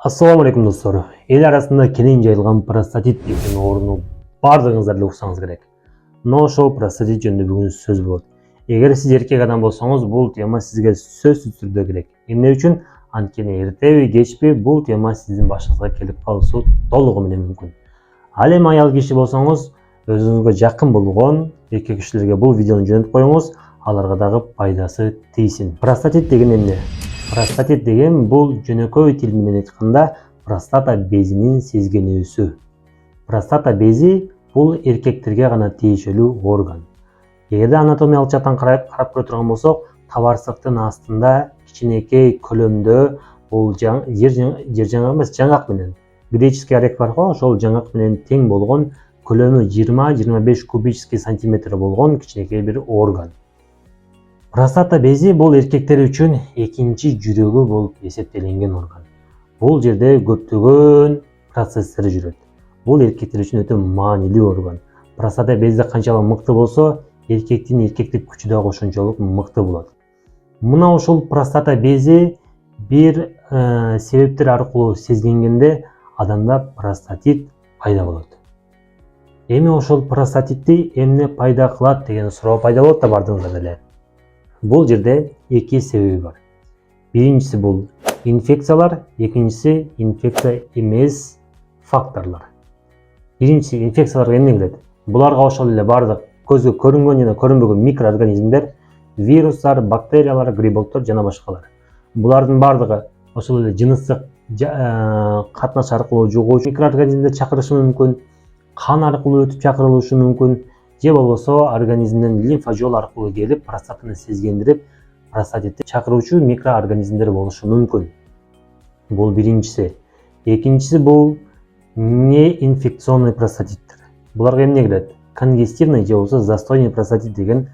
Assalamu алейкум достор. Ел арасында кең жайылған простатит деген оорууну бардыгыңыздар эле уксаңыз керек. Но ошол простатит жөнүндө бүгүн сөз болот. Эгер сиз эркек адам болсоңуз, бул тема сизге сөзсүз түрдө керек. Эмне үчүн? Анткени эртеби, кечпи бул тема сиздин башыңызга келип калышы толугу менен мүмкүн. Ал эми аял киши болсоңуз, өзүңүзгө жакын болгон эркек кишилерге бул видеону жөнөтүп коюңуз, аларга дагы пайдасы тийсин. Простатит деген эмне? Простатит деген бул жөнөкөй тил менен айтканда простата безинин сезгенүүсү. Простата бези бул эркектерге гана тиешелүү орган. Эгерде анатомиялык жактан карап көрө турган болсок, табарсыктын астында кичинекей көлөмдө бул жаңак менен греческий орех бар го, ошол жаңак менен тең болгон көлөмү 20-25 кубический сантиметр болгон кичинекей бир орган. Простата бези бул эркектер үчүн экинчи жүрөгү болуп эсептелинген орган. Бул жерде көптөгөн процесстер жүрөт. Бул эркектер үчүн өтө маанилүү орган. Простата бези канчалык мыкты болсо, эркектин эркектик күчү да ошончолук мыкты болот. Мына ушул простата бези бир себептер аркылуу сезгенгенде адамда простатит пайда болот. Эми ошол простатитти эмне пайда кылат деген суроо пайда болот да бардыгыңызда эле. Бул жерде эки себеби бар. Биринчиси бул инфекциялар, экинчиси инфекция эмес факторлор. Биринчиси инфекцияларга эмне кирет? Буларга ошол эле бардык көзгө көрүнгөн жана көрүнбөгөн микроорганизмдер, вирустар, бактериялар, грибоктор жана башкалар. Булардын бардыгы ошол эле жыныстык катнаш аркылуу жугуучу микроорганизмдер чакырышы мүмкүн, кан аркылуу өтүп чакырылышы мүмкүн, же болбосо организмден лимфа жол аркылуу келип простатаны сезгендирип, простатитти чакыруучу микроорганизмдер болушу мүмкүн. Бул биринчиси. Экинчиси бул неинфекционный простатиттер. Буларга эмне кирет? Конгестивный же болбосо застойный простатит деген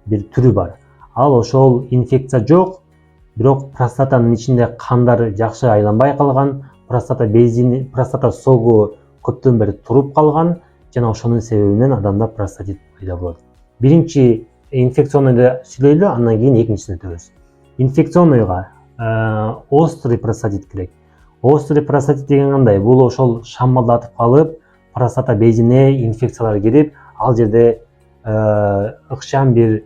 бир түрү бар. Ал ошол инфекция жок, бирок простатанын ичинде кандар жакшы айланбай калган, простата согу көптөн бери туруп калган жана ошонун себебинен адамда простатит пайда болот. Биринчи инфекционныйды сүйлөйлү, андан кийин экинчисин өтөбүз. Инфекционныйга острый простатит керек. Острый простатит деген кандай? Бул ошол шамалдатып калып, простата безине инфекциялар кирип, ал жерде ыкчам бир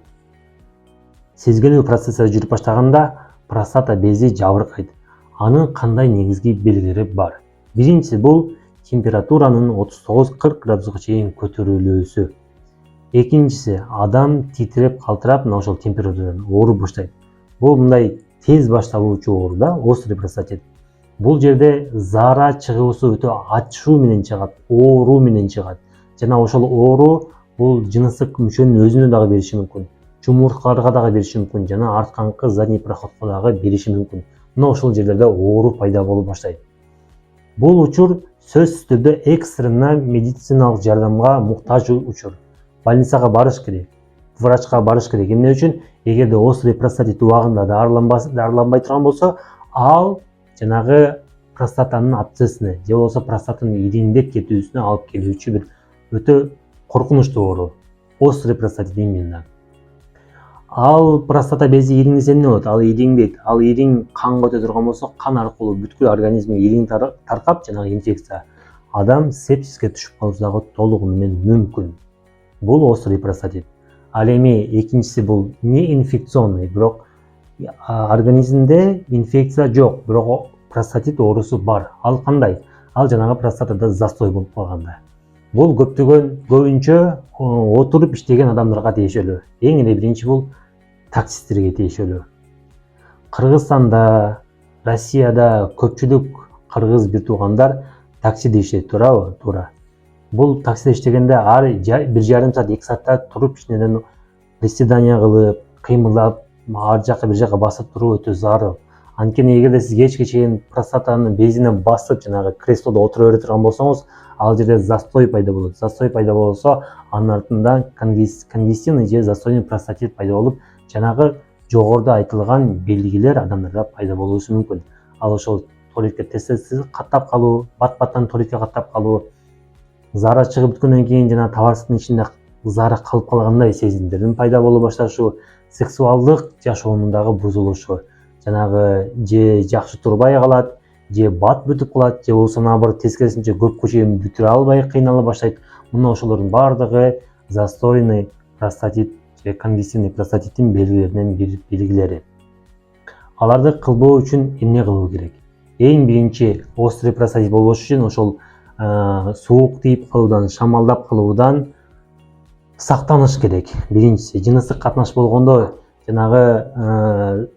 сезгенүү процесстери жүрүп баштаганда простата бези жабыркайт. Анын кандай негизги белгилери бар? Биринчиси бул температуранын 39-40 градуска чейин көтөрүлүүсү. Экинчиси адам титиреп калтырап мына ошол температурадан ооруп баштайт. Бул мындай тез башталуучу оору да, острый простатит. Бул жерде заара чыгуусу өтө ачуу менен чыгат, ооруу менен чыгат. Жана ошол ооруу бул жыныстык мүчөнүн өзүнө дагы бериши мүмкүн, жумурткаларга дагы бериши мүмкүн, жана артканкы задний проходко дагы бериши мүмкүн. Мына ошол жерлерде ооруу пайда болуп баштайт. Бул учур сөзсүз түрдө экстренно медициналык жардамга муктаж учур. Больницага барыш керек, врачка барыш керек. Эмне үчүн? Эгерде острый простатит убагында дарыланбай турган болсо, ал жанагы простатанын абсцессине же болбосо простатанын ириңдеп кетүүсүнө алып келүүчү бир өтө коркунучтуу оору. Острый простатит именно. Ал простата бези ириңдесе эмне болот? Ал ириңдейт. Ал ириң канга өтө турган болсо, кан аркылуу бүткүл организмге ириң таркап, жанагы инфекция адам сепсиске түшүп калышы дагы толугу менен мүмкүн. Бул острый простатит. Ал эми экинчиси бул неинфекционный, бирок организмде инфекция жок, бирок простатит оорусу бар. Ал кандай? Ал жанагы простатада застой болуп калганда. Бул көбүнчө отуруп иштеген адамдарга тиешелүү. Эң эле биринчи бул таксисттерге тиешелүү. Кыргызстанда, Россияда көпчүлүк кыргыз бир туугандар таксиде иштейт, туура. Бул таксиде иштегенде ар 1,5 саат, 2 саатта туруп ичинен приседания кылып, кыймылдап, ар жака бир жака басып туруу өтө зарыл. Анткени эгерде сиз кечке чейин простатанын безине басып, жанагы креслодо отура бере турган болсоңуз, ал жерде застой пайда болот. Застой пайда болсо, анын артында конгестивный же застойный простатит пайда болуп, жанагы жогоруда айтылган белгилер адамдарда пайда болушу мүмкүн. Ал ошол туалетке тез каттап калуу, бат-баттан туалетке каттап калуу, заара чыгып бүткөндөн кийин жана табарсыктын ичинде заара калып калгандай сезимдердин пайда боло башташы, сексуалдык жашоонун дагы бузулушу, жанагы же жакшы турбай калат, же бат бүтүп калат, же болбосо наоборот тескерисинче көп чейин бүтүрө албай кыйнала баштайт. Мына ошолордун баардыгы застойный простатит же конгестивный простатиттин белгилеринен белгилери. Аларды кылбоо үчүн эмне кылуу керек? Эң биринчи острый простатит болбош үчүн ошол суук тийип калуудан, шамалдап калуудан сактаныш керек. Биринчиси жыныстык катнаш болгондо жанагы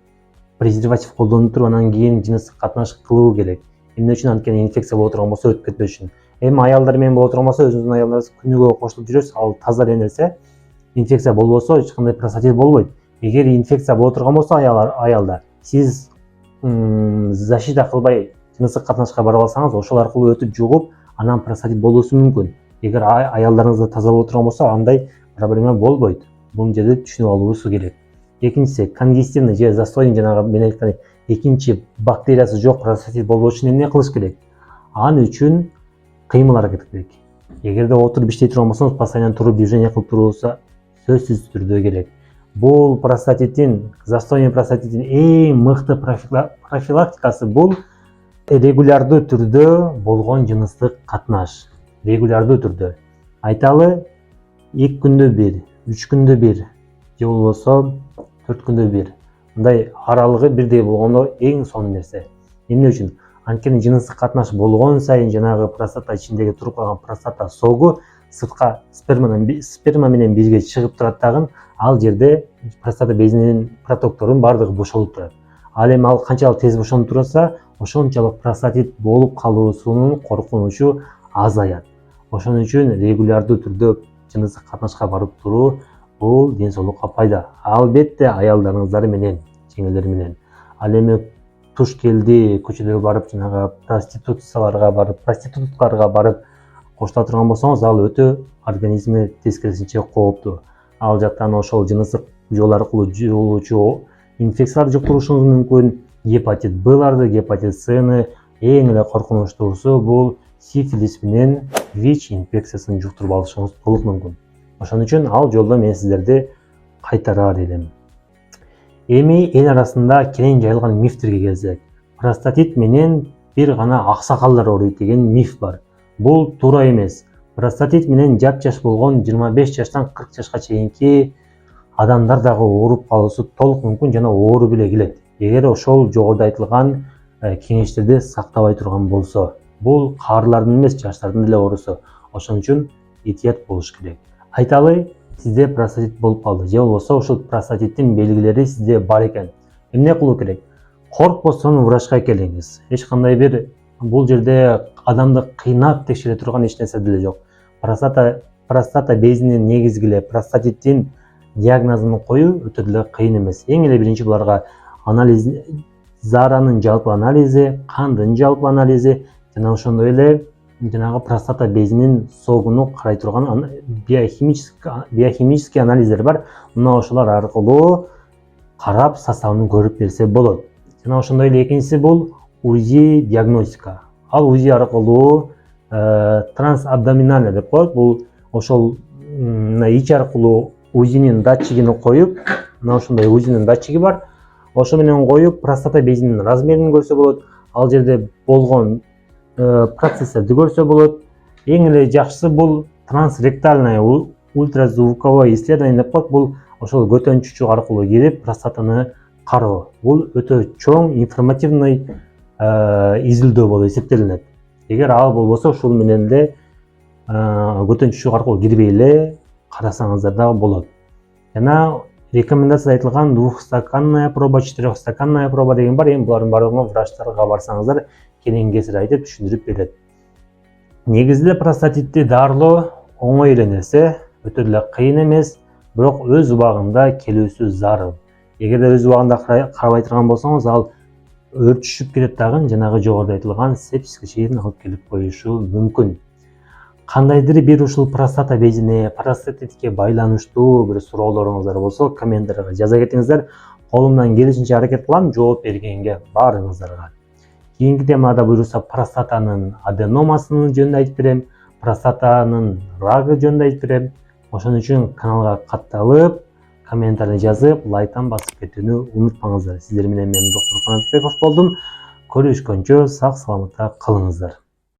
презерватив колдонуп туруп анан кийин жыныстык катнаш кылуу керек. Эмне үчүн? Анткени инфекция боло турган болсо өтүп кетпеш үчүн. Эми аялдар менен боло турган болсо өзүңүздүн аялдарыңыз күнүгө кошулуп жүрөсүз, ал таза эле нерсе. Инфекция болбосо эч кандай простатит болбойт. Эгер инфекция боло турган болсо аялдар, сиз защита кылбай жыныстык катнашка барып алсаңыз, ошол аркылуу өтүп жугуп, анан простатит болуусу мүмкүн. Эгер аялдарыңызда таза боло турган болсо, андай проблема болбойт. Бул жерде түшүнүп алуусу керек. Экинчиси конгестивный же застойный, жанагы мен айткан экинчи бактериясы жок простатит болбош үчүн эмне кылыш керек? Ал үчүн кыймыл аракет керек. Эгерде отуруп иштей турган болсоңуз, постоянно туруп движение кылып туруусу сөзсүз түрдө керек. Бул простатиттин, застойный простатиттин эң мыкты профилактикасы бул регулярдуу түрдө болгон жыныстык катнаш. Регулярдуу түрдө. Айталы 2 күндө бир, 3 күндө бир, же болбосо 4 күндө бир. Мындай аралыгы бирдей болгондо эң сонун нерсе. Эмне үчүн? Анткени жыныстык катнаш болгон сайын жанагы простата ичиндеги туруп калган простата согу сыртка сперма менен бирге чыгып турат дагы, ал жерде простата безинин протокторун баардыгы бошолуп турат. Ал эми ал канчалык тез бошонуп турса, ошончолук простатит болуп калуусунун коркунучу азаят. Ошон үчүн регулярдуу түрдө жыныстык катнашка барып туруу бул ден соолукка пайда. Албетте аялдарыңыздар менен, жеңелер менен. Ал эми туш келди, көчөдөгө барып, жанагы проституткаларга барып кошула турган болсоңуз, ал өтө организме тескерисинче кооптуу. Ал жактан ошол жыныстык жол аркылуу жугулуучу инфекциялар жуктурушуңуз мүмкүн. Гепатит Б-ларды, гепатит С-ны, эң эле коркунучтуусу бул сифилис менен ВИЧ инфекциясын жуктуруп алышыңыз толук мүмкүн. Ошон үчүн ал жолдо мен сиздерди кайтарар элем. Эми эл арасында кең жайылган мифтерге келсек, простатит менен бир гана аксакалдар ооруйт деген миф бар. Бул туура эмес. Простатит менен жап-жаш болгон 25 жаштан 40 жашка чейинки адамдар дагы ооруп калуусу толук мүмкүн жана ооруп эле келет. Эгер ошол жогоруда айтылган кеңештерди сактабай турган болсо, бул каарылардын эмес, жаштардын деле оорусу. Ошон үчүн этият болуш керек. Айталы, сизде простатит болуп калды, же болбосо ошол простатиттин белгилери сизде бар экен. Эмне кылуу керек? Коркпостон врачка келиңиз. Эч кандай бир бул жерде адамды кыйнап текшере турган эч нерсе деле жок. Простата безинин негизги эле простатиттин диагнозун коюу өтө деле кыйын эмес. Эң эле биринчи буларга анализ, зааранын жалпы анализи, кандын жалпы анализи жана ошондой эле жанагы простата безинин согуну карай турган биохимический анализдер бар. Мына ошолор аркылуу карап составын көрүп берсе болот. Жана ошондой эле экинчиси бул УЗИ диагностика. Ал УЗИ аркылуу трансабдоминальный деп коет. Бул ошол ич аркылуу УЗИнин датчигин коюп, мына ошондой УЗИнин датчиги бар. Ошо менен коюп простата безинин размерин көрсө болот. Ал жерде болгон процесстерди көрсө болот. Эң эле жакшысы бул трансректальное ультразвуковое исследование деп коет. Бул ошол көтөнчү аркылуу кирип простатаны кароо. Бул өтө чоң информативный изилдөө болуп эсептелинет. Эгер ал болбосо, ушул менен эле көтөнчү аркылуу кирбей эле карасаңыздар да болот. Жана рекомендация айтылган двухстаканная проба, четырехстаканная проба деген бар. Эми булардын баардыгын врачтарга барсаңыздар кенен кесир айтып түшүндүрүп берет. Негизинде простатитти дарылоо оңой эле нерсе, өтө деле кыйын эмес, бирок өз убагында келүүсү зарыл. Эгерде өз убагында карабай турган болсоңуз, ал өрчүшүп кетет дагы, жанагы жогоруда айтылган сепсиске чейин алып келип коюшу мүмкүн. Кандайдыр бир ушул простата безине, простатитке байланыштуу бир суроолоруңуздар болсо, комментарийга жаза кетиңиздер. Колумдан келишинче аракет кылам жооп бергенге баарыңыздарга. Кийинки темада буюрса простатанын аденомасын жөнүндө айтып берем, простатанын рагы жөнүндө айтып берем. Ошон үчүн каналга катталып, комментарий жазып, лайктан басып кетүүнү унутпаңыздар. Сиздер менен мен доктор Канатбеков болдум. Көрүшкөнчө сак саламатта калыңыздар.